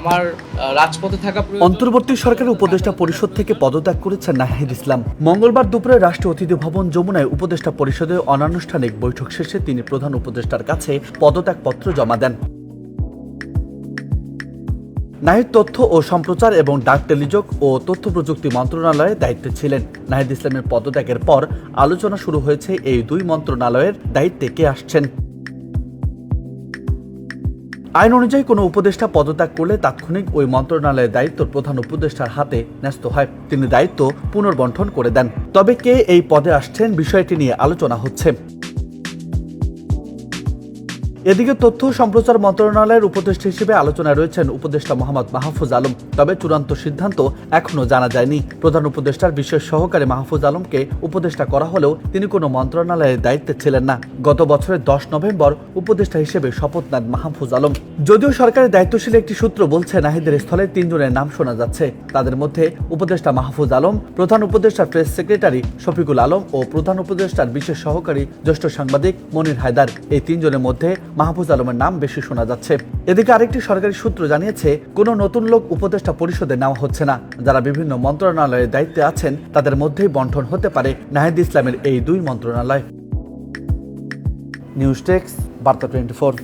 আমার রাজপথে থাকা অন্তর্বর্তী সরকারের উপদেষ্টা পরিষদ থেকে পদত্যাগ করেছেন নাহিদ ইসলাম। মঙ্গলবার দুপুরে রাষ্ট্রীয় অতিথি ভবন যমুনায় উপদেষ্টা পরিষদের অনানুষ্ঠানিক বৈঠক শেষে তিনি প্রধান উপদেষ্টার কাছে পদত্যাগপত্র জমা দেন। নাহিদ তথ্য ও সম্প্রচার এবং ডাক টেলিযোগ ও তথ্য প্রযুক্তি মন্ত্রণালয়ে দায়িত্বে ছিলেন। নাহিদ ইসলামের পদত্যাগের পর আলোচনা শুরু হয়েছে এই দুই মন্ত্রণালয়ের দায়িত্বে কে আসছেন। আইন অনুযায়ী কোনো উপদেষ্টা পদত্যাগ করলে তাৎক্ষণিক ওই মন্ত্রণালয়ের দায়িত্ব প্রধান উপদেষ্টার হাতে ন্যস্ত হয়। তিনি দায়িত্ব পুনর্বণ্টন করে দেন। তবে কে এই পদে আসছেন বিষয়টি নিয়ে আলোচনা হচ্ছে। এদিকে তথ্য সম্প্রচার মন্ত্রণালয়ের উপদেষ্টা হিসেবে আলোচনায় রয়েছেন উপদেষ্টা মোহাম্মদ মাহফুজ আলম। তবে চূড়ান্ত সিদ্ধান্ত এখনও জানা যায়নি। প্রধান উপদেষ্টার বিশেষ সহকারী মাহফুজ আলমকে উপদেষ্টা করা হলেও তিনি কোনো মন্ত্রণালয়ের দায়িত্বে ছিলেন না। গত বছরের 10 নভেম্বর উপদেষ্টা হিসেবে শপথ নেন মাহফুজ আলম। যদিও সরকারের দায়িত্বশীল একটি সূত্র বলছে নাহিদের স্থলে 3 জনের নাম শোনা যাচ্ছে। তাদের মধ্যে উপদেষ্টা মাহফুজ আলম, প্রধান উপদেষ্টার প্রেস সেক্রেটারি শফিকুল আলম ও প্রধান উপদেষ্টার বিশেষ সহকারী জ্যেষ্ঠ সাংবাদিক মনির হায়দার। এই 3 জনের মধ্যে মাহফুজ আলমের নাম বেশি শোনা যাচ্ছে। এদিকে আরেকটি সরকারি সূত্র জানিয়েছে কোনো নতুন লোক উপদেষ্টা পরিষদে নেওয়া হচ্ছে না। যারা বিভিন্ন মন্ত্রণালয়ের দায়িত্বে আছেন তাদের মধ্যেই বণ্টন হতে পারে নাহিদ ইসলামের এই দুই মন্ত্রণালয়। নিউজ ডেস্ক, বার্তা 24।